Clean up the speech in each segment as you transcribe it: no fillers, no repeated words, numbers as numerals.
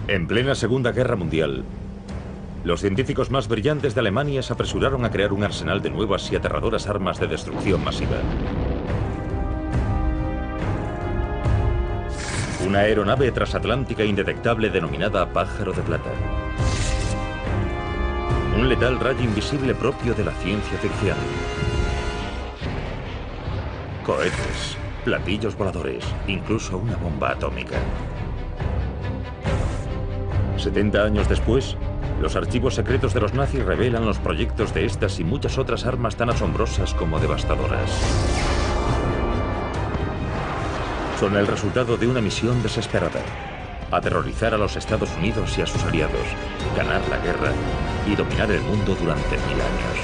En plena Segunda Guerra Mundial, los científicos más brillantes de Alemania se apresuraron a crear un arsenal de nuevas y aterradoras armas de destrucción masiva. Una aeronave transatlántica indetectable denominada Pájaro de Plata. Un letal rayo invisible propio de la ciencia ficción. Cohetes, platillos voladores, incluso una bomba atómica. 70 años después, los archivos secretos de los nazis revelan los proyectos de estas y muchas otras armas tan asombrosas como devastadoras. Son el resultado de una misión desesperada: aterrorizar a los Estados Unidos y a sus aliados, ganar la guerra y dominar el mundo durante 1000 años.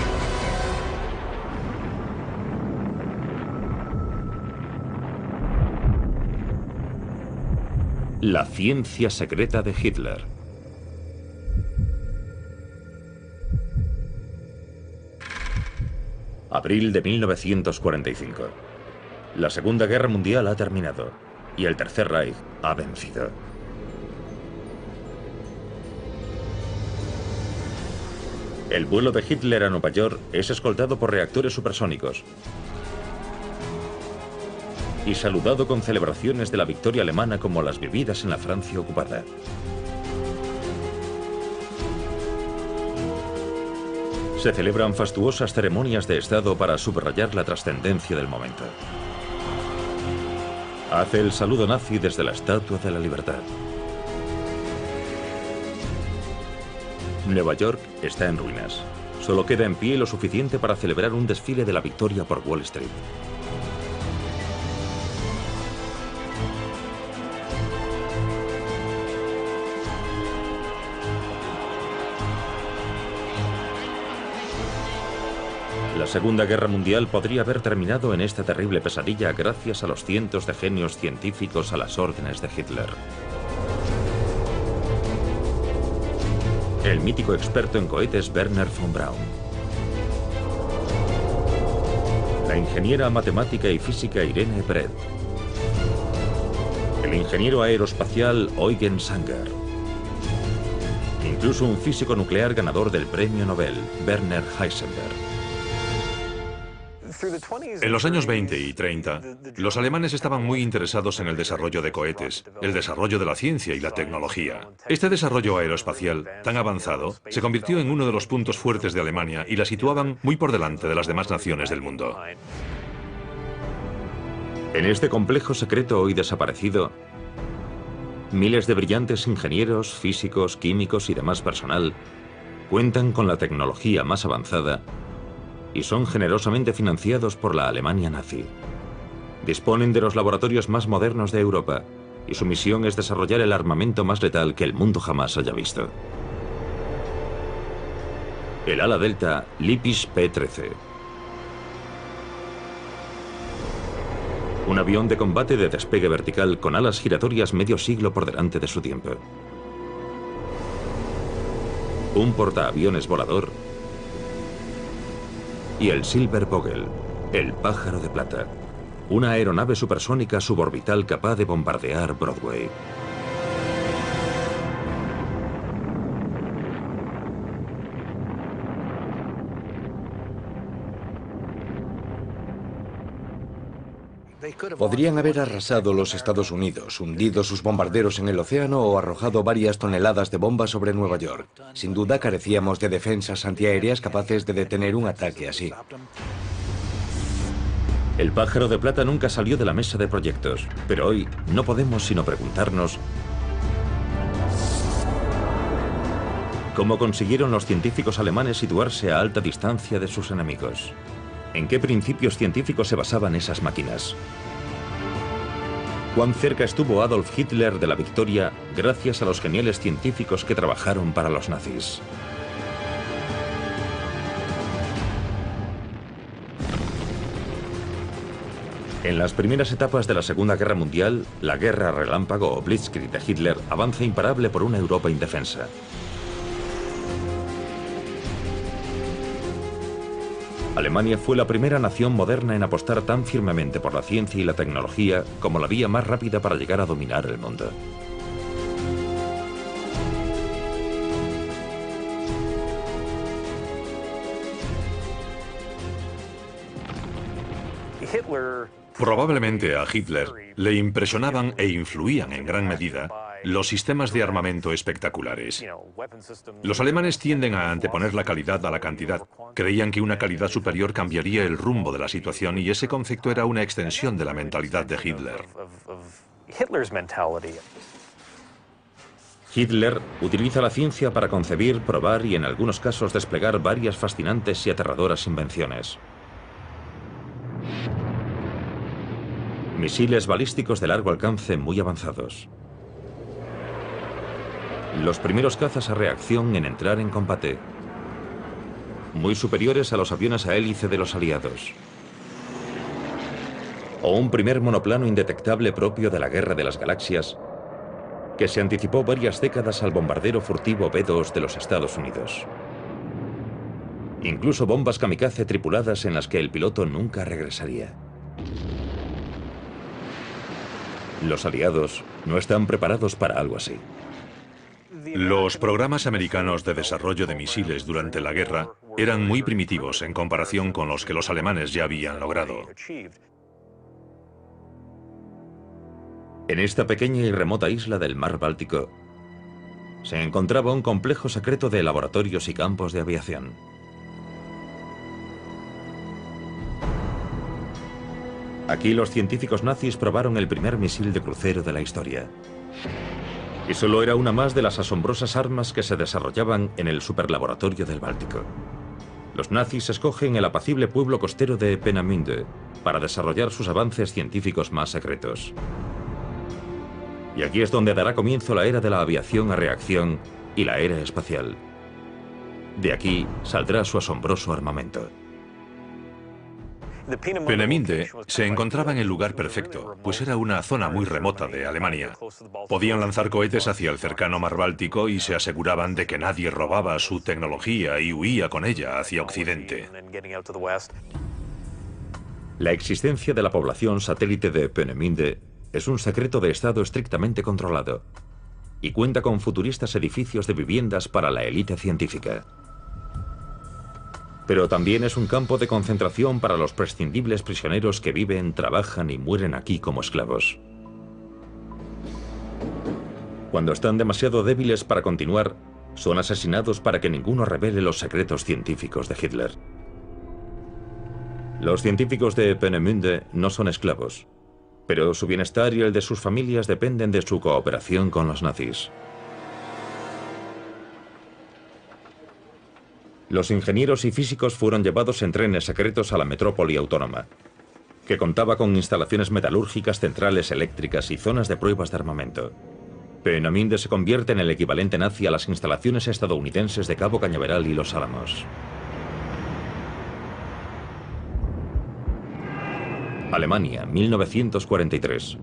La ciencia secreta de Hitler. Abril de 1945. La Segunda Guerra Mundial ha terminado y el Tercer Reich ha vencido. El vuelo de Hitler a Nueva York es escoltado por reactores supersónicos y saludado con celebraciones de la victoria alemana como las vividas en la Francia ocupada. Se celebran fastuosas ceremonias de Estado para subrayar la trascendencia del momento. Hace el saludo nazi desde la Estatua de la Libertad. Nueva York está en ruinas. Solo queda en pie lo suficiente para celebrar un desfile de la victoria por Wall Street. La Segunda Guerra Mundial podría haber terminado en esta terrible pesadilla gracias a los cientos de genios científicos a las órdenes de Hitler. El mítico experto en cohetes Wernher von Braun. La ingeniera matemática y física Irene Bredt. El ingeniero aeroespacial Eugen Sanger. Incluso un físico nuclear ganador del premio Nobel, Werner Heisenberg. En los años 20 y 30, los alemanes estaban muy interesados en el desarrollo de cohetes, el desarrollo de la ciencia y la tecnología. Este desarrollo aeroespacial tan avanzado se convirtió en uno de los puntos fuertes de Alemania y la situaban muy por delante de las demás naciones del mundo. En este complejo secreto hoy desaparecido, miles de brillantes ingenieros, físicos, químicos y demás personal cuentan con la tecnología más avanzada y son generosamente financiados por la Alemania nazi. Disponen de los laboratorios más modernos de Europa y su misión es desarrollar el armamento más letal que el mundo jamás haya visto. El ala delta Lippisch P-13. Un avión de combate de despegue vertical con alas giratorias medio siglo por delante de su tiempo. Un portaaviones volador y el Silbervogel, el Pájaro de Plata, una aeronave supersónica suborbital capaz de bombardear Broadway. Podrían haber arrasado los Estados Unidos, hundido sus bombarderos en el océano o arrojado varias toneladas de bombas sobre Nueva York. Sin duda carecíamos de defensas antiaéreas capaces de detener un ataque así. El Pájaro de Plata nunca salió de la mesa de proyectos, pero hoy no podemos sino preguntarnos ¿cómo consiguieron los científicos alemanes situarse a alta distancia de sus enemigos? ¿En qué principios científicos se basaban esas máquinas? ¿Cuán cerca estuvo Adolf Hitler de la victoria gracias a los geniales científicos que trabajaron para los nazis? En las primeras etapas de la Segunda Guerra Mundial, la guerra relámpago o Blitzkrieg de Hitler avanza imparable por una Europa indefensa. Alemania fue la primera nación moderna en apostar tan firmemente por la ciencia y la tecnología como la vía más rápida para llegar a dominar el mundo. Probablemente a Hitler le impresionaban e influían en gran medida los sistemas de armamento espectaculares. Los alemanes tienden a anteponer la calidad a la cantidad. Creían que una calidad superior cambiaría el rumbo de la situación y ese concepto era una extensión de la mentalidad de Hitler. Hitler utiliza la ciencia para concebir, probar y en algunos casos desplegar varias fascinantes y aterradoras invenciones. Misiles balísticos de largo alcance muy avanzados. Los primeros cazas a reacción en entrar en combate. Muy superiores a los aviones a hélice de los aliados. O un primer monoplano indetectable propio de la Guerra de las Galaxias, que se anticipó varias décadas al bombardero furtivo B-2 de los Estados Unidos. Incluso bombas kamikaze tripuladas en las que el piloto nunca regresaría. Los aliados no están preparados para algo así. Los programas americanos de desarrollo de misiles durante la guerra eran muy primitivos en comparación con los que los alemanes ya habían logrado. En esta pequeña y remota isla del mar Báltico se encontraba un complejo secreto de laboratorios y campos de aviación. Aquí los científicos nazis probaron el primer misil de crucero de la historia. Y solo era una más de las asombrosas armas que se desarrollaban en el superlaboratorio del Báltico. Los nazis escogen el apacible pueblo costero de Peenemünde para desarrollar sus avances científicos más secretos. Y aquí es donde dará comienzo la era de la aviación a reacción y la era espacial. De aquí saldrá su asombroso armamento. Peenemünde se encontraba en el lugar perfecto, pues era una zona muy remota de Alemania. Podían lanzar cohetes hacia el cercano mar Báltico y se aseguraban de que nadie robaba su tecnología y huía con ella hacia Occidente. La existencia de la población satélite de Peenemünde es un secreto de Estado estrictamente controlado y cuenta con futuristas edificios de viviendas para la élite científica. Pero también es un campo de concentración para los prescindibles prisioneros que viven, trabajan y mueren aquí como esclavos. Cuando están demasiado débiles para continuar, son asesinados para que ninguno revele los secretos científicos de Hitler. Los científicos de Peenemünde no son esclavos, pero su bienestar y el de sus familias dependen de su cooperación con los nazis. Los ingenieros y físicos fueron llevados en trenes secretos a la metrópoli autónoma, que contaba con instalaciones metalúrgicas, centrales eléctricas y zonas de pruebas de armamento. Peenemünde se convierte en el equivalente nazi a las instalaciones estadounidenses de Cabo Cañaveral y Los Álamos. Alemania, 1943.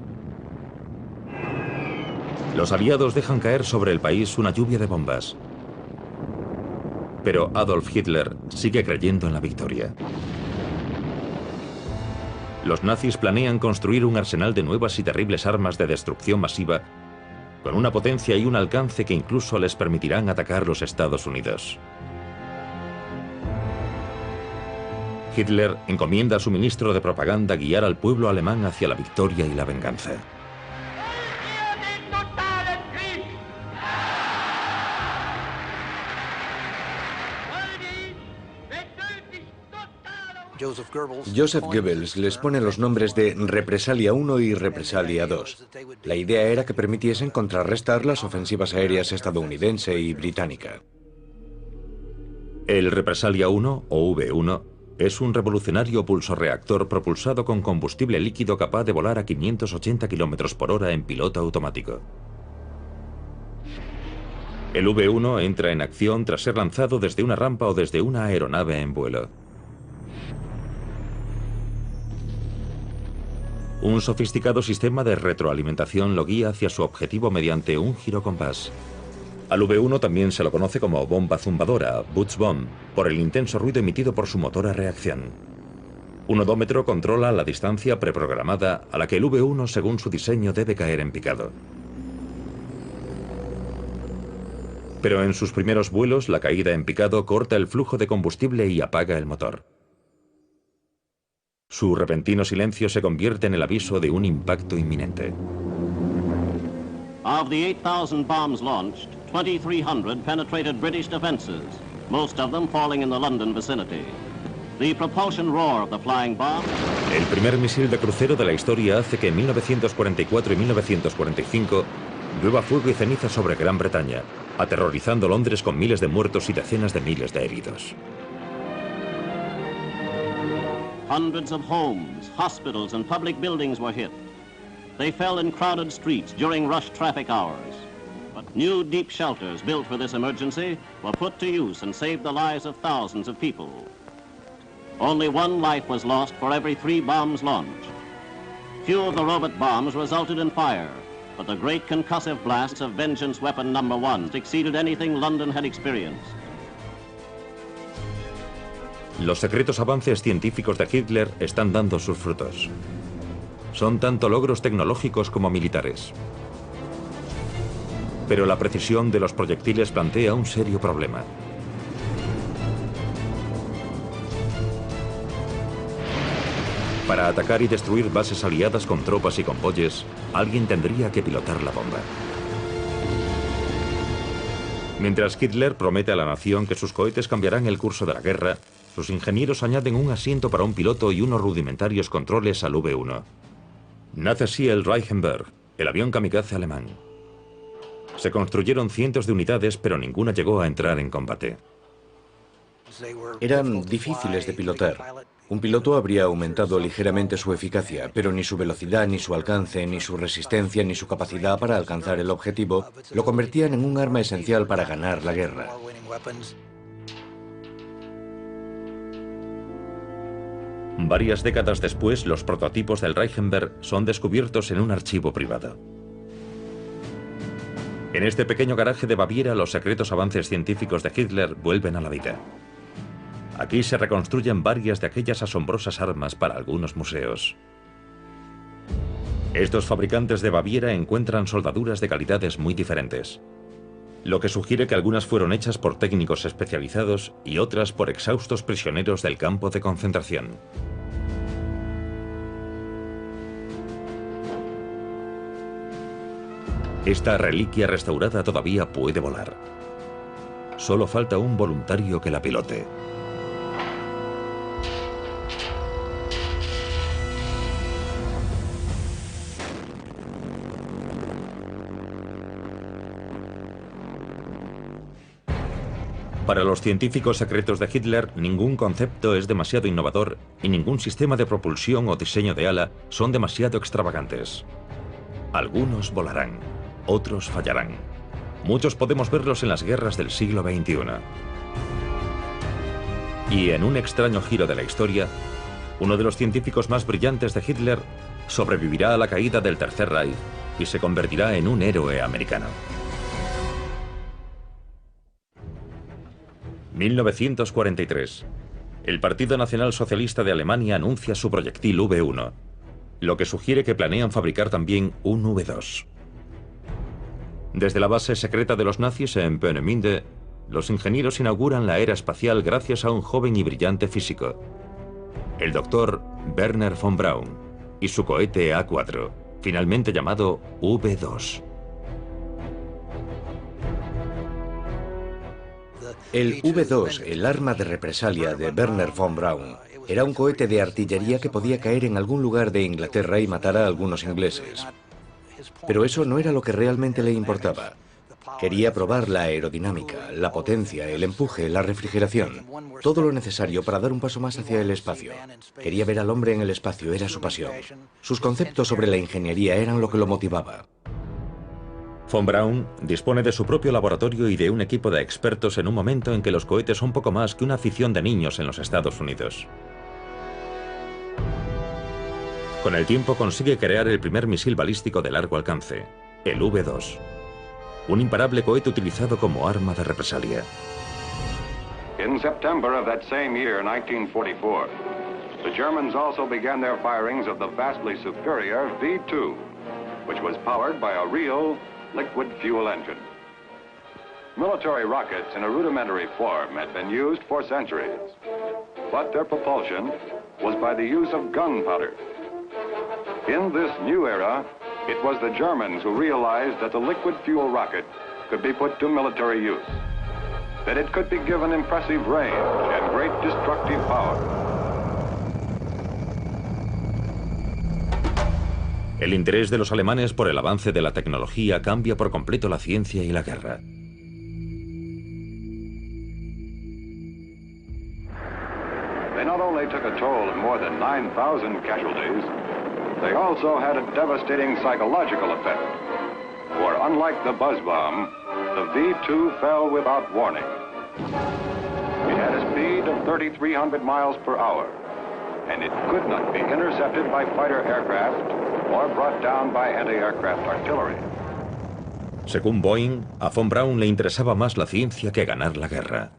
Los aliados dejan caer sobre el país una lluvia de bombas. Pero Adolf Hitler sigue creyendo en la victoria. Los nazis planean construir un arsenal de nuevas y terribles armas de destrucción masiva con una potencia y un alcance que incluso les permitirán atacar los Estados Unidos. Hitler encomienda a su ministro de propaganda guiar al pueblo alemán hacia la victoria y la venganza. Joseph Goebbels les pone los nombres de Represalia 1 y Represalia 2. La idea era que permitiesen contrarrestar las ofensivas aéreas estadounidense y británica. El Represalia 1, o V1, es un revolucionario pulsorreactor propulsado con combustible líquido capaz de volar a 580 km por hora en piloto automático. El V1 entra en acción tras ser lanzado desde una rampa o desde una aeronave en vuelo. Un sofisticado sistema de retroalimentación lo guía hacia su objetivo mediante un girocompás. Al V1 también se lo conoce como bomba zumbadora, Butzbomb, por el intenso ruido emitido por su motor a reacción. Un odómetro controla la distancia preprogramada a la que el V1, según su diseño, debe caer en picado. Pero en sus primeros vuelos, la caída en picado corta el flujo de combustible y apaga el motor. Su repentino silencio se convierte en el aviso de un impacto inminente. Of the 8,000 bombs launched, 2,300 penetrated British defenses, most of them falling in the London vicinity. The propulsion roar of the flying bomb. El primer misil de crucero de la historia hace que en 1944 y 1945 llueva fuego y ceniza sobre Gran Bretaña, aterrorizando Londres con miles de muertos y decenas de miles de heridos. Hundreds of homes, hospitals, and public buildings were hit. They fell in crowded streets during rush traffic hours. But new deep shelters built for this emergency were put to use and saved the lives of thousands of people. Only one life was lost for every 3 bombs launched. Few of the robot bombs resulted in fire, but the great concussive blasts of Vengeance Weapon No. 1 exceeded anything London had experienced. Los secretos avances científicos de Hitler están dando sus frutos. Son tanto logros tecnológicos como militares. Pero la precisión de los proyectiles plantea un serio problema. Para atacar y destruir bases aliadas con tropas y convoyes, alguien tendría que pilotar la bomba. Mientras Hitler promete a la nación que sus cohetes cambiarán el curso de la guerra, sus ingenieros añaden un asiento para un piloto y unos rudimentarios controles al V-1. Nace así el Reichenberg, el avión kamikaze alemán. Se construyeron cientos de unidades, pero ninguna llegó a entrar en combate. Eran difíciles de pilotar. Un piloto habría aumentado ligeramente su eficacia, pero ni su velocidad, ni su alcance, ni su resistencia, ni su capacidad para alcanzar el objetivo lo convertían en un arma esencial para ganar la guerra. Varias décadas después, los prototipos del Reichenberg son descubiertos en un archivo privado. En este pequeño garaje de Baviera, los secretos avances científicos de Hitler vuelven a la vida. Aquí se reconstruyen varias de aquellas asombrosas armas para algunos museos. Estos fabricantes de Baviera encuentran soldaduras de calidades muy diferentes, lo que sugiere que algunas fueron hechas por técnicos especializados y otras por exhaustos prisioneros del campo de concentración. Esta reliquia restaurada todavía puede volar. Solo falta un voluntario que la pilote. Para los científicos secretos de Hitler, ningún concepto es demasiado innovador y ningún sistema de propulsión o diseño de ala son demasiado extravagantes. Algunos volarán, otros fallarán. Muchos podemos verlos en las guerras del siglo XXI. Y en un extraño giro de la historia, uno de los científicos más brillantes de Hitler sobrevivirá a la caída del Tercer Reich y se convertirá en un héroe americano. 1943. El Partido Nacional Socialista de Alemania anuncia su proyectil V-1, lo que sugiere que planean fabricar también un V-2. Desde la base secreta de los nazis en Peenemünde, los ingenieros inauguran la era espacial gracias a un joven y brillante físico, el doctor Wernher von Braun, y su cohete A4, finalmente llamado V-2. El V-2, el arma de represalia de Wernher von Braun, era un cohete de artillería que podía caer en algún lugar de Inglaterra y matar a algunos ingleses. Pero eso no era lo que realmente le importaba. Quería probar la aerodinámica, la potencia, el empuje, la refrigeración, todo lo necesario para dar un paso más hacia el espacio. Quería ver al hombre en el espacio, era su pasión. Sus conceptos sobre la ingeniería eran lo que lo motivaba. Von Braun dispone de su propio laboratorio y de un equipo de expertos en un momento en que los cohetes son poco más que una afición de niños en los Estados Unidos. Con el tiempo consigue crear el primer misil balístico de largo alcance, el V-2, un imparable cohete utilizado como arma de represalia. In September of that same year, 1944, the Germans also began their firings of the vastly superior V-2, which was powered by a real liquid fuel engine. Military rockets in a rudimentary form had been used for centuries, but their propulsion was by the use of gunpowder. In this new era, it was the Germans who realized that the liquid fuel rocket could be put to military use, that it could be given impressive range and great destructive power. El interés de los alemanes por el avance de la tecnología cambia por completo la ciencia y la guerra. They not only took a toll of more than 9,000 casualties, they also had a devastating psychological effect. For unlike the buzz bomb, the V-2 fell without warning. It had a speed of 3,300 miles per hour, and it could not be intercepted by fighter aircraft or brought down by anti-aircraft artillery. Según Boeing, a von Braun le interesaba más la ciencia que ganar la guerra.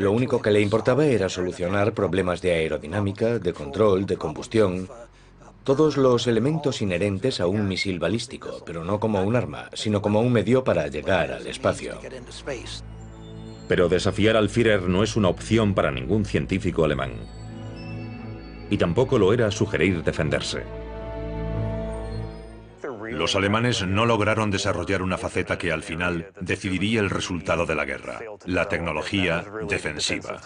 Lo único que le importaba era solucionar problemas de aerodinámica, de control, de combustión, todos los elementos inherentes a un misil balístico, pero no como un arma, sino como un medio para llegar al espacio. Pero desafiar al Führer no es una opción para ningún científico alemán. Y tampoco lo era sugerir defenderse. Los alemanes no lograron desarrollar una faceta que al final decidiría el resultado de la guerra, la tecnología defensiva.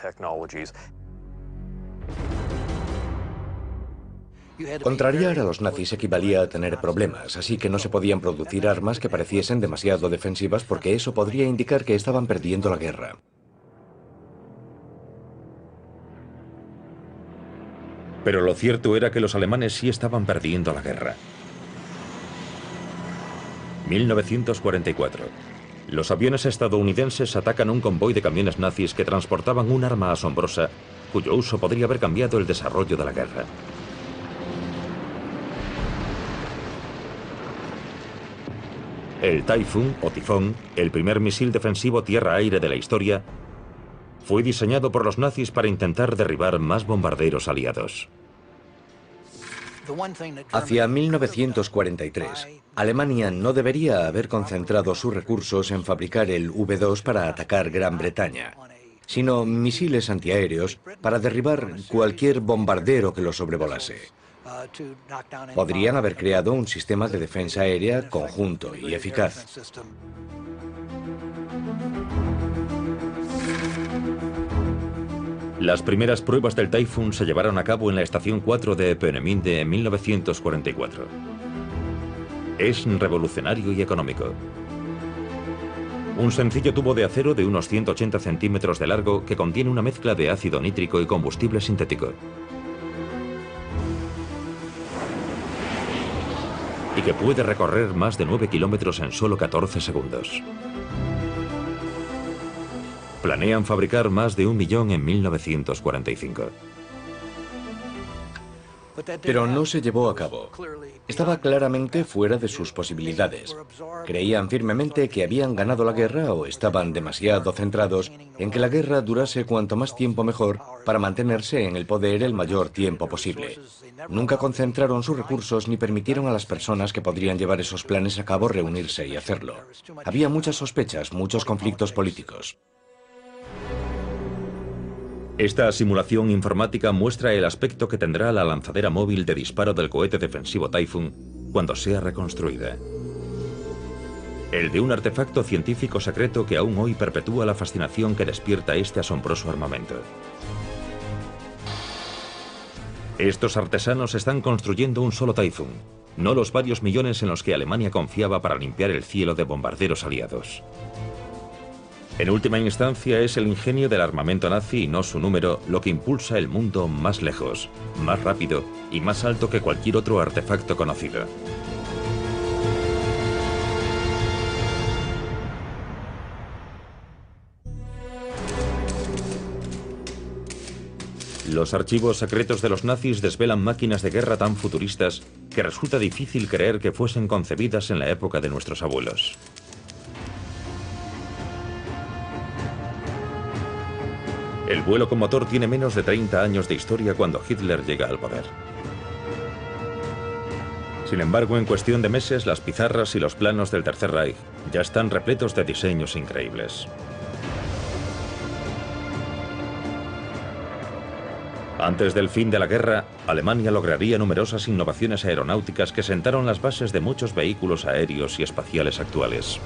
Contrariar a los nazis equivalía a tener problemas, así que no se podían producir armas que pareciesen demasiado defensivas porque eso podría indicar que estaban perdiendo la guerra. Pero lo cierto era que los alemanes sí estaban perdiendo la guerra. 1944. Los aviones estadounidenses atacan un convoy de camiones nazis que transportaban un arma asombrosa, cuyo uso podría haber cambiado el desarrollo de la guerra. El Typhoon, o Tifón, el primer misil defensivo tierra-aire de la historia, fue diseñado por los nazis para intentar derribar más bombarderos aliados. Hacia 1943, Alemania no debería haber concentrado sus recursos en fabricar el V-2 para atacar Gran Bretaña, sino misiles antiaéreos para derribar cualquier bombardero que lo sobrevolase. Podrían haber creado un sistema de defensa aérea conjunto y eficaz. Las primeras pruebas del Typhoon se llevaron a cabo en la Estación 4 de Peenemünde en 1944. Es revolucionario y económico. Un sencillo tubo de acero de unos 180 centímetros de largo que contiene una mezcla de ácido nítrico y combustible sintético. Y que puede recorrer más de 9 kilómetros en solo 14 segundos. Planean fabricar más de 1 millón en 1945. Pero no se llevó a cabo. Estaba claramente fuera de sus posibilidades. Creían firmemente que habían ganado la guerra o estaban demasiado centrados en que la guerra durase cuanto más tiempo mejor para mantenerse en el poder el mayor tiempo posible. Nunca concentraron sus recursos ni permitieron a las personas que podrían llevar esos planes a cabo reunirse y hacerlo. Había muchas sospechas, muchos conflictos políticos. Esta simulación informática muestra el aspecto que tendrá la lanzadera móvil de disparo del cohete defensivo Typhoon cuando sea reconstruida. El de un artefacto científico secreto que aún hoy perpetúa la fascinación que despierta este asombroso armamento. Estos artesanos están construyendo un solo Typhoon, no los varios millones en los que Alemania confiaba para limpiar el cielo de bombarderos aliados. En última instancia es el ingenio del armamento nazi y no su número lo que impulsa el mundo más lejos, más rápido y más alto que cualquier otro artefacto conocido. Los archivos secretos de los nazis desvelan máquinas de guerra tan futuristas que resulta difícil creer que fuesen concebidas en la época de nuestros abuelos. El vuelo con motor tiene menos de 30 años de historia cuando Hitler llega al poder. Sin embargo, en cuestión de meses, las pizarras y los planos del Tercer Reich ya están repletos de diseños increíbles. Antes del fin de la guerra, Alemania lograría numerosas innovaciones aeronáuticas que sentaron las bases de muchos vehículos aéreos y espaciales actuales.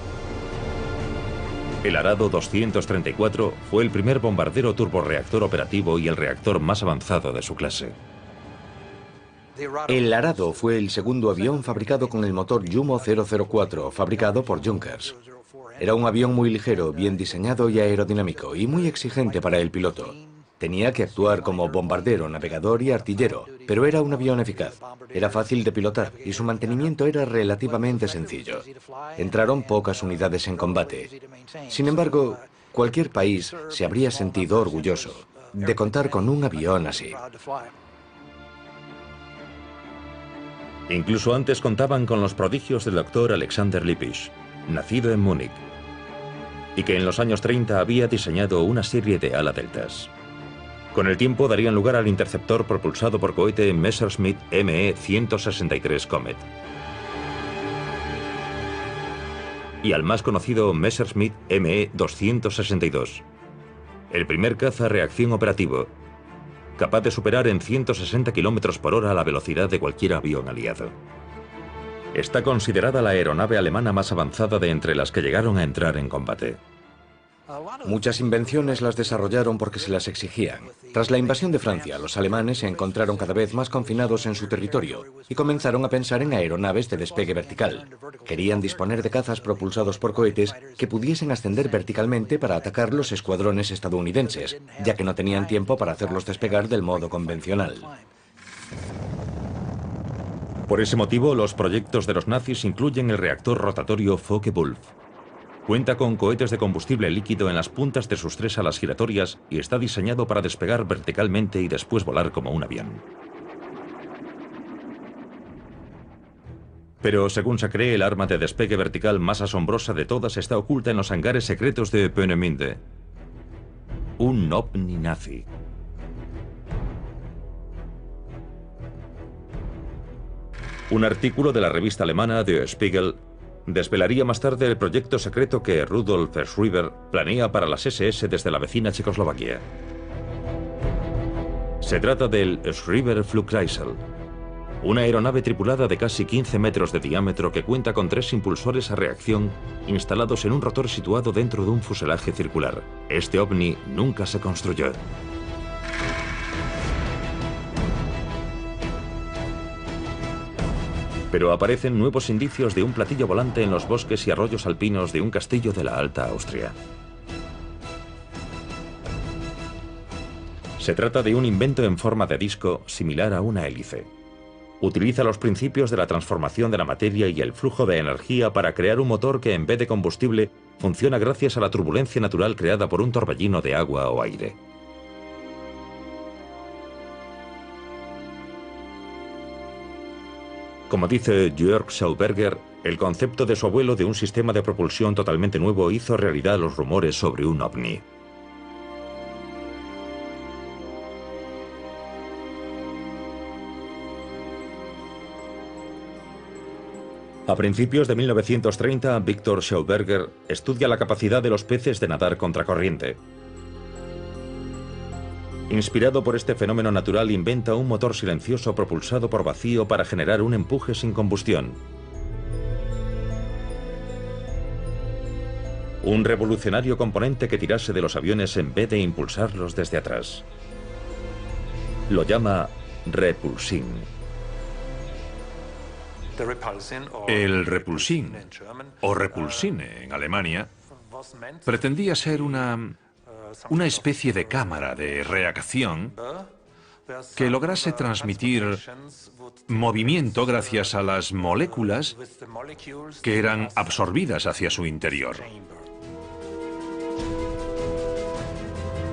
El Arado 234 fue el primer bombardero turborreactor operativo y el reactor más avanzado de su clase. El Arado fue el segundo avión fabricado con el motor Jumo 004, fabricado por Junkers. Era un avión muy ligero, bien diseñado y aerodinámico, y muy exigente para el piloto. Tenía que actuar como bombardero, navegador y artillero, pero era un avión eficaz. Era fácil de pilotar y su mantenimiento era relativamente sencillo. Entraron pocas unidades en combate. Sin embargo, cualquier país se habría sentido orgulloso de contar con un avión así. Incluso antes contaban con los prodigios del doctor Alexander Lippisch, nacido en Múnich, y que en los años 30 había diseñado una serie de ala deltas. Con el tiempo darían lugar al interceptor propulsado por cohete Messerschmitt Me-163 Comet y al más conocido Messerschmitt Me-262, el primer caza reacción operativo, capaz de superar en 160 km por hora la velocidad de cualquier avión aliado. Está considerada la aeronave alemana más avanzada de entre las que llegaron a entrar en combate. Muchas invenciones las desarrollaron porque se las exigían. Tras la invasión de Francia, los alemanes se encontraron cada vez más confinados en su territorio y comenzaron a pensar en aeronaves de despegue vertical. Querían disponer de cazas propulsados por cohetes que pudiesen ascender verticalmente para atacar los escuadrones estadounidenses, ya que no tenían tiempo para hacerlos despegar del modo convencional. Por ese motivo, los proyectos de los nazis incluyen el reactor rotatorio Focke-Wulf. Cuenta con cohetes de combustible líquido en las puntas de sus 3 alas giratorias y está diseñado para despegar verticalmente y después volar como un avión. Pero según se cree, el arma de despegue vertical más asombrosa de todas está oculta en los hangares secretos de Peenemünde. Un ovni nazi. Un artículo de la revista alemana Der Spiegel desvelaría más tarde el proyecto secreto que Rudolf Schreiber planea para las SS desde la vecina Checoslovaquia. Se trata del Schreiber Flugkreisel, una aeronave tripulada de casi 15 metros de diámetro que cuenta con 3 impulsores a reacción instalados en un rotor situado dentro de un fuselaje circular. Este ovni nunca se construyó. Pero aparecen nuevos indicios de un platillo volante en los bosques y arroyos alpinos de un castillo de la Alta Austria. Se trata de un invento en forma de disco similar a una hélice. Utiliza los principios de la transformación de la materia y el flujo de energía para crear un motor que en vez de combustible funciona gracias a la turbulencia natural creada por un torbellino de agua o aire. Como dice Jörg Schauberger, el concepto de su abuelo de un sistema de propulsión totalmente nuevo hizo realidad los rumores sobre un ovni. A principios de 1930, Victor Schauberger estudia la capacidad de los peces de nadar contracorriente. Inspirado por este fenómeno natural, inventa un motor silencioso propulsado por vacío para generar un empuje sin combustión. Un revolucionario componente que tirase de los aviones en vez de impulsarlos desde atrás. Lo llama Repulsin. El Repulsin, o Repulsine en Alemania, pretendía ser una especie de cámara de reacción que lograse transmitir movimiento gracias a las moléculas que eran absorbidas hacia su interior.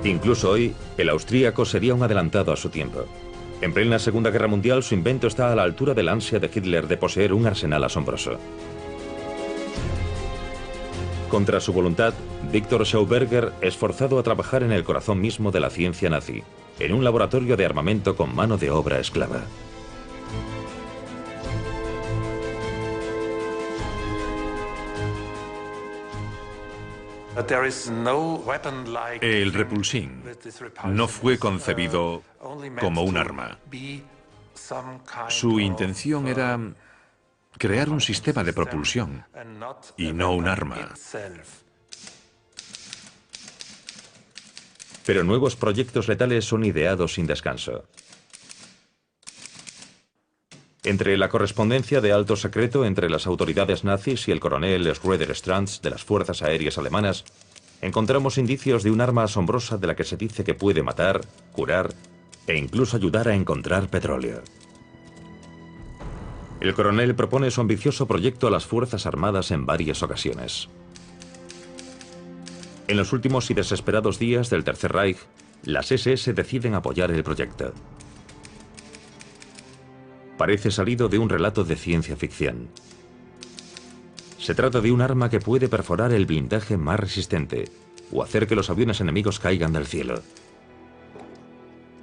Incluso hoy, el austríaco sería un adelantado a su tiempo. En plena Segunda Guerra Mundial, su invento está a la altura del ansia de Hitler de poseer un arsenal asombroso. Contra su voluntad, Victor Schauberger es forzado a trabajar en el corazón mismo de la ciencia nazi, en un laboratorio de armamento con mano de obra esclava. El repulsín no fue concebido como un arma. Su intención era crear un sistema de propulsión y no un arma. Pero nuevos proyectos letales son ideados sin descanso. Entre la correspondencia de alto secreto entre las autoridades nazis y el coronel Schroeder Stranz de las Fuerzas Aéreas Alemanas, encontramos indicios de un arma asombrosa de la que se dice que puede matar, curar e incluso ayudar a encontrar petróleo. El coronel propone su ambicioso proyecto a las Fuerzas Armadas en varias ocasiones. En los últimos y desesperados días del Tercer Reich, las SS deciden apoyar el proyecto. Parece salido de un relato de ciencia ficción. Se trata de un arma que puede perforar el blindaje más resistente o hacer que los aviones enemigos caigan del cielo.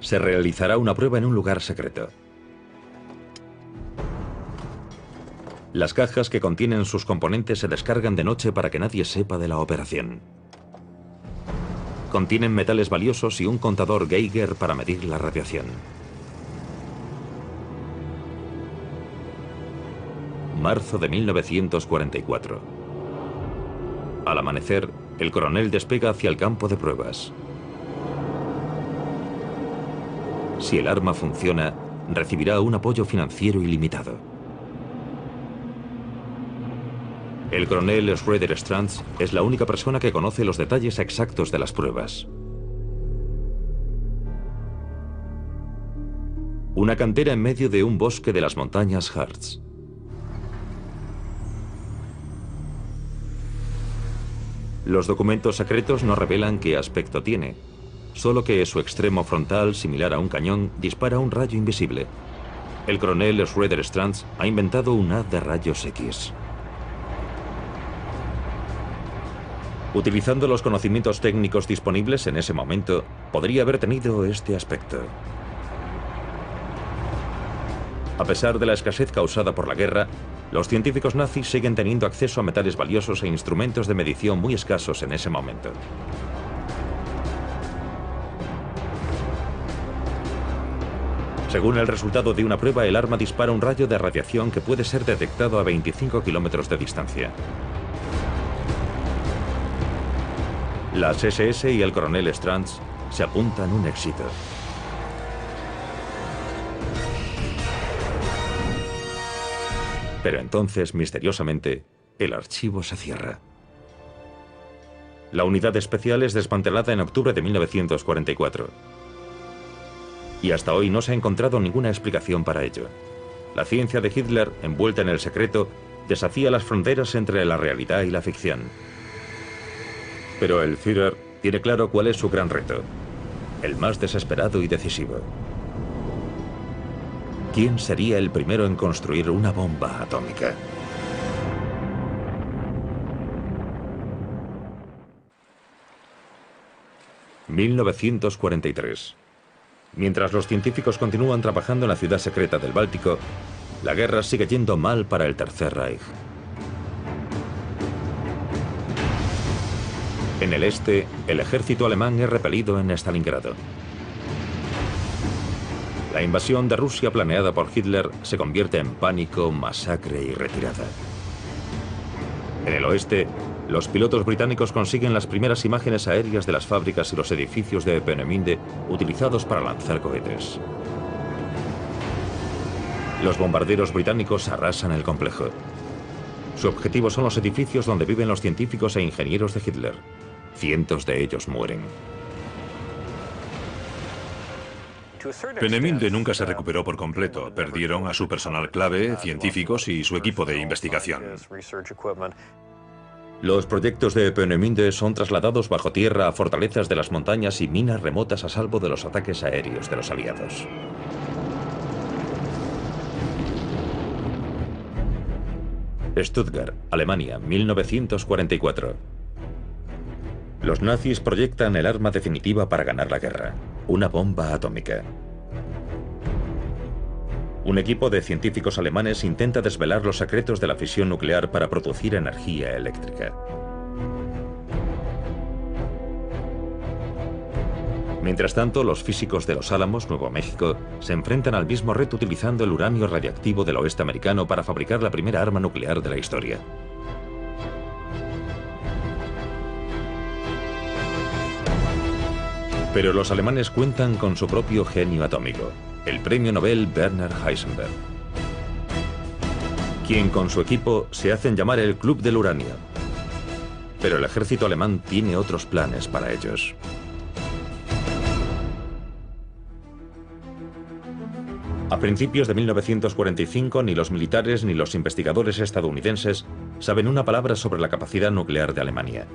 Se realizará una prueba en un lugar secreto. Las cajas que contienen sus componentes se descargan de noche para que nadie sepa de la operación. Contienen metales valiosos y un contador Geiger para medir la radiación. Marzo de 1944. Al amanecer, el coronel despega hacia el campo de pruebas. Si el arma funciona, recibirá un apoyo financiero ilimitado. El coronel Schroeder Stranz es la única persona que conoce los detalles exactos de las pruebas. Una cantera en medio de un bosque de las montañas Harz. Los documentos secretos no revelan qué aspecto tiene, solo que su extremo frontal, similar a un cañón, dispara un rayo invisible. El coronel Schroeder Stranz ha inventado un haz de rayos X. Utilizando los conocimientos técnicos disponibles en ese momento, podría haber tenido este aspecto. A pesar de la escasez causada por la guerra, los científicos nazis siguen teniendo acceso a metales valiosos e instrumentos de medición muy escasos en ese momento. Según el resultado de una prueba, el arma dispara un rayo de radiación que puede ser detectado a 25 kilómetros de distancia. Las SS y el coronel Stranz se apuntan un éxito. Pero entonces, misteriosamente, el archivo se cierra. La unidad especial es desmantelada en octubre de 1944. Y hasta hoy no se ha encontrado ninguna explicación para ello. La ciencia de Hitler, envuelta en el secreto, desafía las fronteras entre la realidad y la ficción. Pero el Führer tiene claro cuál es su gran reto, el más desesperado y decisivo. ¿Quién sería el primero en construir una bomba atómica? (1943). Mientras los científicos continúan trabajando en la ciudad secreta del Báltico, la guerra sigue yendo mal para el Tercer Reich. En el este, el ejército alemán es repelido en Stalingrado. La invasión de Rusia planeada por Hitler se convierte en pánico, masacre y retirada. En el oeste, los pilotos británicos consiguen las primeras imágenes aéreas de las fábricas y los edificios de Peenemünde utilizados para lanzar cohetes. Los bombarderos británicos arrasan el complejo. Su objetivo son los edificios donde viven los científicos e ingenieros de Hitler. Cientos de ellos mueren. Peenemünde nunca se recuperó por completo. Perdieron a su personal clave, científicos y su equipo de investigación. Los proyectos de Peenemünde son trasladados bajo tierra a fortalezas de las montañas y minas remotas a salvo de los ataques aéreos de los aliados. Stuttgart, Alemania, 1944. Los nazis proyectan el arma definitiva para ganar la guerra, una bomba atómica. Un equipo de científicos alemanes intenta desvelar los secretos de la fisión nuclear para producir energía eléctrica. Mientras tanto, los físicos de Los Álamos, Nuevo México, se enfrentan al mismo reto utilizando el uranio radiactivo del oeste americano para fabricar la primera arma nuclear de la historia. Pero los alemanes cuentan con su propio genio atómico, el premio Nobel Werner Heisenberg, quien con su equipo se hacen llamar el Club del Uranio. Pero el ejército alemán tiene otros planes para ellos. A principios de 1945, ni los militares ni los investigadores estadounidenses saben una palabra sobre la capacidad nuclear de Alemania.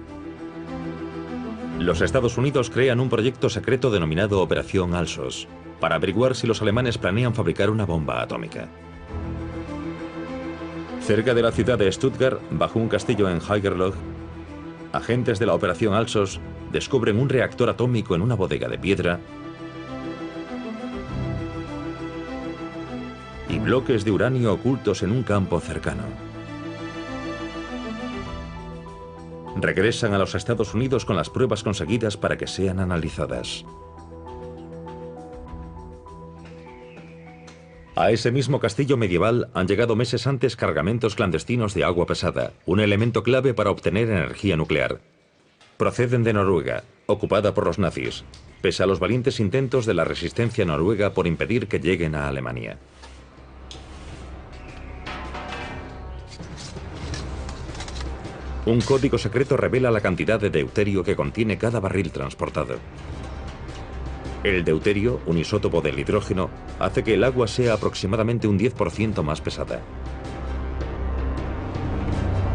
Los Estados Unidos crean un proyecto secreto denominado Operación Alsos, para averiguar si los alemanes planean fabricar una bomba atómica. Cerca de la ciudad de Stuttgart, bajo un castillo en Haigerloch, agentes de la Operación Alsos descubren un reactor atómico en una bodega de piedra y bloques de uranio ocultos en un campo cercano. Regresan a los Estados Unidos con las pruebas conseguidas para que sean analizadas. A ese mismo castillo medieval han llegado meses antes cargamentos clandestinos de agua pesada, un elemento clave para obtener energía nuclear. Proceden de Noruega, ocupada por los nazis, pese a los valientes intentos de la resistencia noruega por impedir que lleguen a Alemania. Un código secreto revela la cantidad de deuterio que contiene cada barril transportado. El deuterio, un isótopo del hidrógeno, hace que el agua sea aproximadamente un 10% más pesada.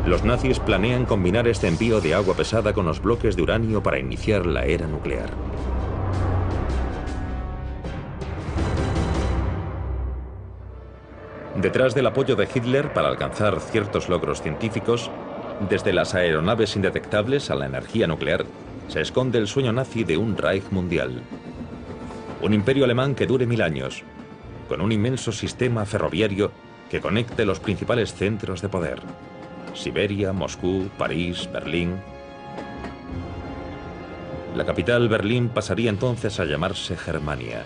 Los nazis planean combinar este envío de agua pesada con los bloques de uranio para iniciar la era nuclear. Detrás del apoyo de Hitler para alcanzar ciertos logros científicos, desde las aeronaves indetectables a la energía nuclear, se esconde el sueño nazi de un Reich mundial. Un imperio alemán que dure 1000 años, con un inmenso sistema ferroviario que conecte los principales centros de poder: Siberia, Moscú, París, Berlín. La capital, Berlín, pasaría entonces a llamarse Germania.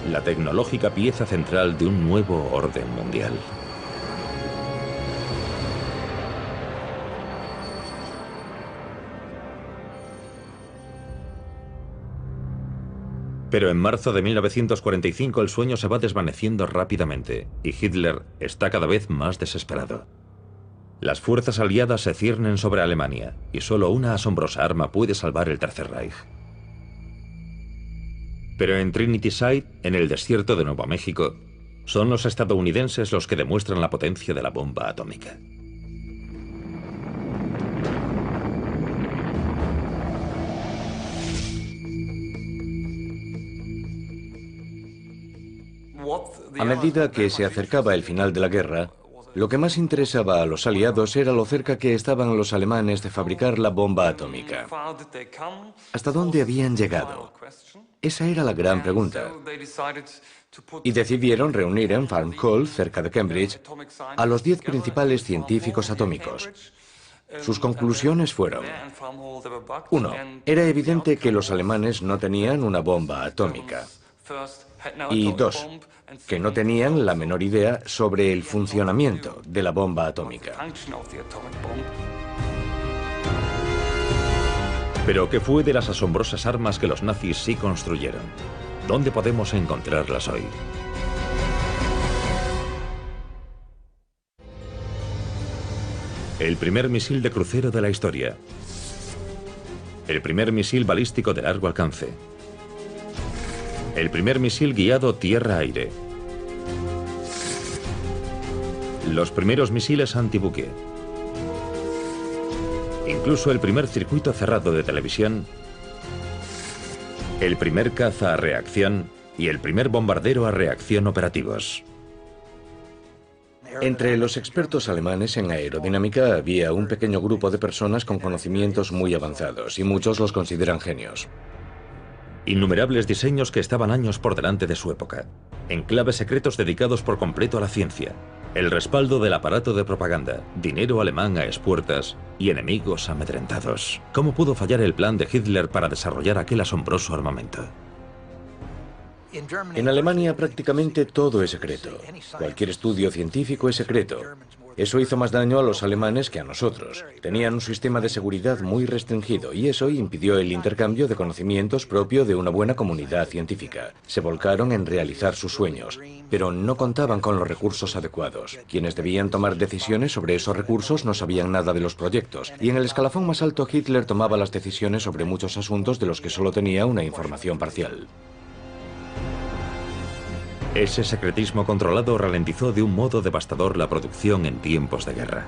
La tecnológica pieza central de un nuevo orden mundial. Pero en marzo de 1945 el sueño se va desvaneciendo rápidamente y Hitler está cada vez más desesperado. Las fuerzas aliadas se ciernen sobre Alemania y solo una asombrosa arma puede salvar el Tercer Reich. Pero en Trinity Site, en el desierto de Nuevo México, son los estadounidenses los que demuestran la potencia de la bomba atómica. A medida que se acercaba el final de la guerra, lo que más interesaba a los aliados era lo cerca que estaban los alemanes de fabricar la bomba atómica. ¿Hasta dónde habían llegado? Esa era la gran pregunta. Y decidieron reunir en Farm Call, cerca de Cambridge, a los 10 principales científicos atómicos. Sus conclusiones fueron: 1. Era evidente que los alemanes no tenían una bomba atómica. Y 2. Que no tenían la menor idea sobre el funcionamiento de la bomba atómica. Pero ¿qué fue de las asombrosas armas que los nazis sí construyeron? ¿Dónde podemos encontrarlas hoy? El primer misil de crucero de la historia. El primer misil balístico de largo alcance. El primer misil guiado tierra-aire. Los primeros misiles antibuque. Incluso el primer circuito cerrado de televisión. El primer caza a reacción y el primer bombardero a reacción operativos. Entre los expertos alemanes en aerodinámica había un pequeño grupo de personas con conocimientos muy avanzados y muchos los consideran genios. Innumerables diseños que estaban años por delante de su época. Enclaves secretos dedicados por completo a la ciencia. El respaldo del aparato de propaganda, dinero alemán a expuertas y enemigos amedrentados. ¿Cómo pudo fallar el plan de Hitler para desarrollar aquel asombroso armamento? En Alemania prácticamente todo es secreto. Cualquier estudio científico es secreto. Eso hizo más daño a los alemanes que a nosotros. Tenían un sistema de seguridad muy restringido y eso impidió el intercambio de conocimientos propio de una buena comunidad científica. Se volcaron en realizar sus sueños, pero no contaban con los recursos adecuados. Quienes debían tomar decisiones sobre esos recursos no sabían nada de los proyectos, y en el escalafón más alto Hitler tomaba las decisiones sobre muchos asuntos de los que solo tenía una información parcial. Ese secretismo controlado ralentizó de un modo devastador la producción en tiempos de guerra.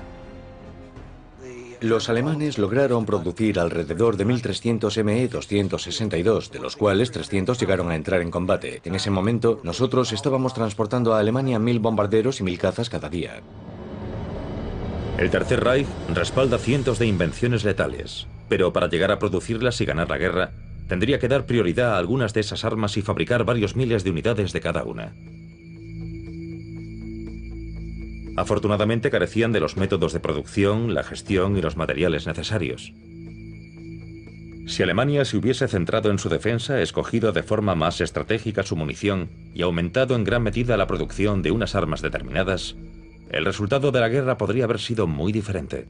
Los alemanes lograron producir alrededor de 1.300 Me-262, de los cuales 300 llegaron a entrar en combate. En ese momento, nosotros estábamos transportando a Alemania 1.000 bombarderos y 1.000 cazas cada día. El Tercer Reich respalda cientos de invenciones letales, pero para llegar a producirlas y ganar la guerra, tendría que dar prioridad a algunas de esas armas y fabricar varios miles de unidades de cada una. Afortunadamente carecían de los métodos de producción, la gestión y los materiales necesarios. Si Alemania se hubiese centrado en su defensa, escogido de forma más estratégica su munición y aumentado en gran medida la producción de unas armas determinadas, el resultado de la guerra podría haber sido muy diferente.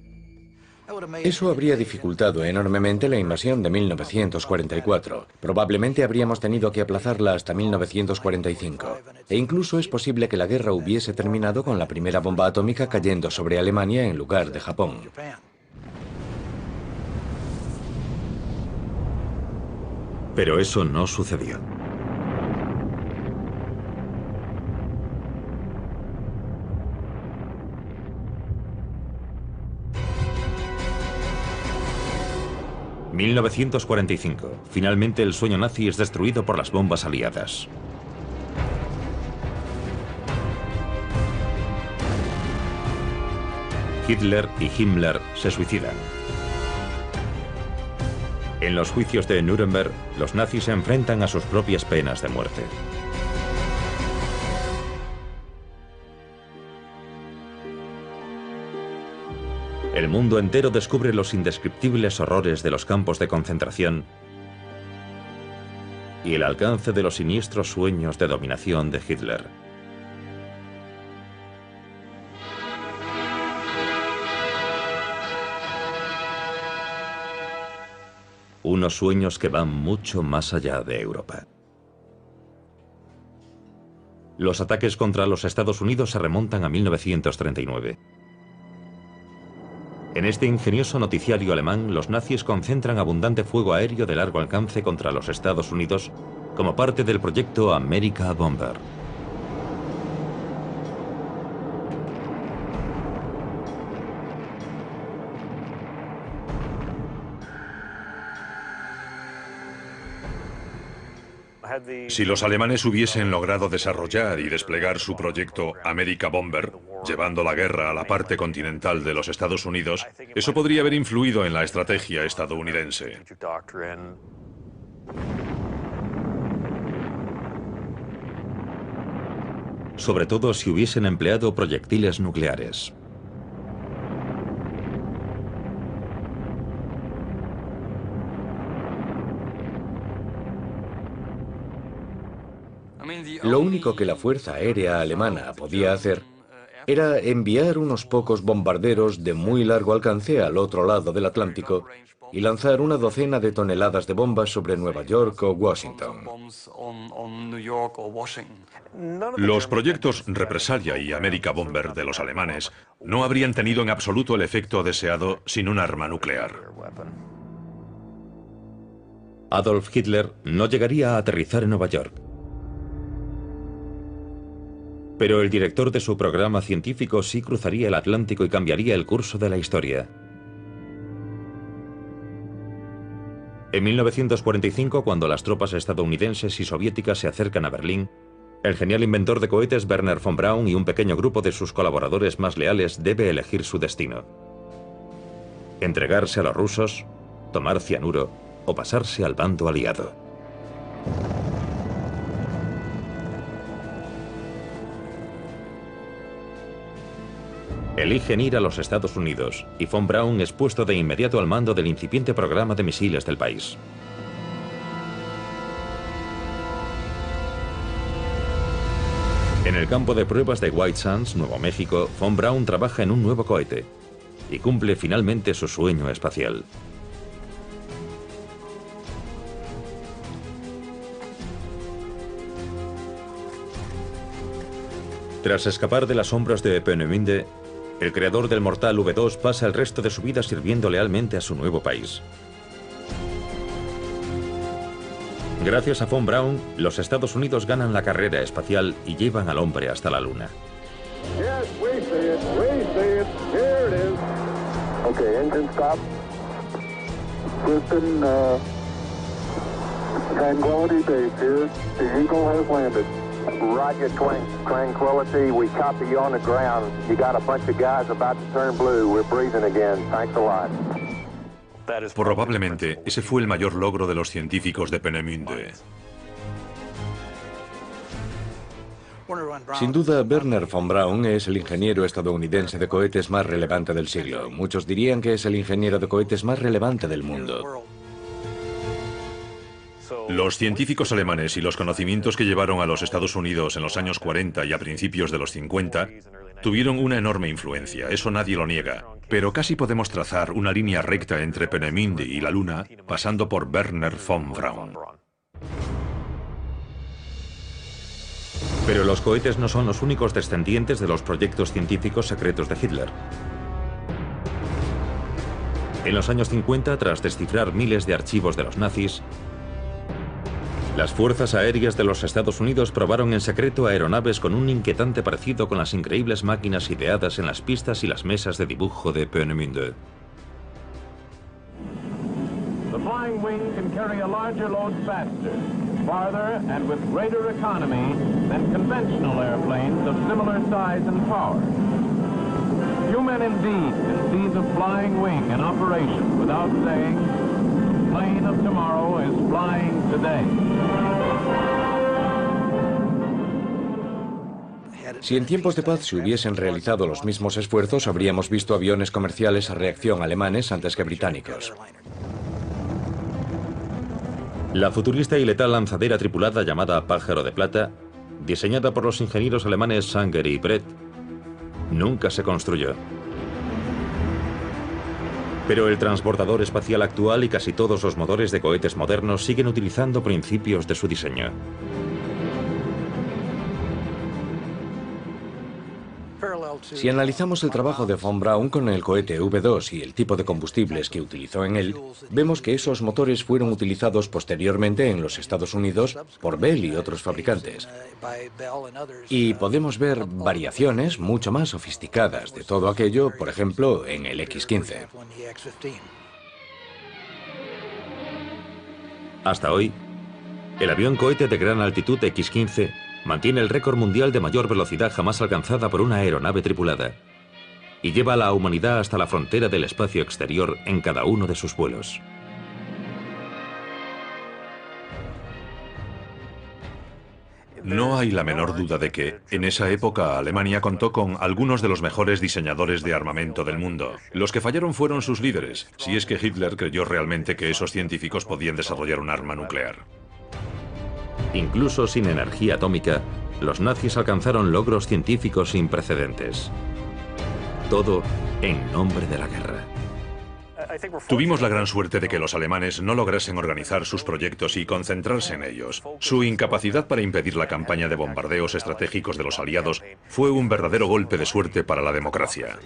Eso habría dificultado enormemente la invasión de 1944. Probablemente habríamos tenido que aplazarla hasta 1945. E incluso es posible que la guerra hubiese terminado con la primera bomba atómica cayendo sobre Alemania en lugar de Japón. Pero eso no sucedió. ...1945... Finalmente el sueño nazi es destruido por las bombas aliadas. Hitler y Himmler se suicidan. En los juicios de Nuremberg, los nazis se enfrentan a sus propias penas de muerte. El mundo entero descubre los indescriptibles horrores de los campos de concentración y el alcance de los siniestros sueños de dominación de Hitler. Unos sueños que van mucho más allá de Europa. Los ataques contra los Estados Unidos se remontan a 1939. En este ingenioso noticiario alemán, los nazis concentran abundante fuego aéreo de largo alcance contra los Estados Unidos como parte del proyecto America Bomber. Si los alemanes hubiesen logrado desarrollar y desplegar su proyecto America Bomber, llevando la guerra a la parte continental de los Estados Unidos, eso podría haber influido en la estrategia estadounidense. Sobre todo si hubiesen empleado proyectiles nucleares. Lo único que la Fuerza Aérea Alemana podía hacer era enviar unos pocos bombarderos de muy largo alcance al otro lado del Atlántico y lanzar una docena de toneladas de bombas sobre Nueva York o Washington. Los proyectos Represalia y America Bomber de los alemanes no habrían tenido en absoluto el efecto deseado sin un arma nuclear. Adolf Hitler no llegaría a aterrizar en Nueva York. Pero el director de su programa científico sí cruzaría el Atlántico y cambiaría el curso de la historia. En 1945, cuando las tropas estadounidenses y soviéticas se acercan a Berlín, el genial inventor de cohetes Wernher von Braun y un pequeño grupo de sus colaboradores más leales debe elegir su destino: entregarse a los rusos, tomar cianuro o pasarse al bando aliado. Eligen ir a los Estados Unidos y von Braun es puesto de inmediato al mando del incipiente programa de misiles del país. En el campo de pruebas de White Sands, Nuevo México, von Braun trabaja en un nuevo cohete y cumple finalmente su sueño espacial. Tras escapar de las sombras de Peenemünde, el creador del mortal V2 pasa el resto de su vida sirviendo lealmente a su nuevo país. Gracias a von Braun, los Estados Unidos ganan la carrera espacial y llevan al hombre hasta la Luna. Okay, engine stop. Houston, Tranquility Base here. The Eagle has landed. Roger, Tranquility. We copy you on the ground. You got a bunch of guys about to turn blue. We're breathing again. Thanks a lot. Probablemente ese fue el mayor logro de los científicos de Peenemünde. Sin duda, Wernher von Braun es el ingeniero estadounidense de cohetes más relevante del siglo. Muchos dirían que es el ingeniero de cohetes más relevante del mundo. Los científicos alemanes y los conocimientos que llevaron a los Estados Unidos en los años 40 y a principios de los 50 tuvieron una enorme influencia, eso nadie lo niega. Pero casi podemos trazar una línea recta entre Peenemünde y la Luna, pasando por Wernher von Braun. Pero los cohetes no son los únicos descendientes de los proyectos científicos secretos de Hitler. En los años 50, tras descifrar miles de archivos de los nazis, las fuerzas aéreas de los Estados Unidos probaron en secreto aeronaves con un inquietante parecido con las increíbles máquinas ideadas en las pistas y las mesas de dibujo de Peenemünde. The flying wing can carry a larger load faster, farther, and with greater economy than conventional airplanes of similar size and power. Few men indeed can see the flying wing in operation without saying, the plane of tomorrow is flying today. Si en tiempos de paz se hubiesen realizado los mismos esfuerzos, habríamos visto aviones comerciales a reacción alemanes antes que británicos. La futurista y letal lanzadera tripulada llamada Pájaro de Plata, diseñada por los ingenieros alemanes Sanger y Brett, nunca se construyó. Pero el transportador espacial actual y casi todos los motores de cohetes modernos siguen utilizando principios de su diseño. Si analizamos el trabajo de von Braun con el cohete V2 y el tipo de combustibles que utilizó en él, vemos que esos motores fueron utilizados posteriormente en los Estados Unidos por Bell y otros fabricantes. Y podemos ver variaciones mucho más sofisticadas de todo aquello, por ejemplo, en el X-15. Hasta hoy, el avión cohete de gran altitud X-15 mantiene el récord mundial de mayor velocidad jamás alcanzada por una aeronave tripulada y lleva a la humanidad hasta la frontera del espacio exterior en cada uno de sus vuelos. No hay la menor duda de que, en esa época, Alemania contó con algunos de los mejores diseñadores de armamento del mundo. Los que fallaron fueron sus líderes, si es que Hitler creyó realmente que esos científicos podían desarrollar un arma nuclear. Incluso sin energía atómica, los nazis alcanzaron logros científicos sin precedentes. Todo en nombre de la guerra. Tuvimos la gran suerte de que los alemanes no lograsen organizar sus proyectos y concentrarse en ellos. Su incapacidad para impedir la campaña de bombardeos estratégicos de los aliados fue un verdadero golpe de suerte para la democracia.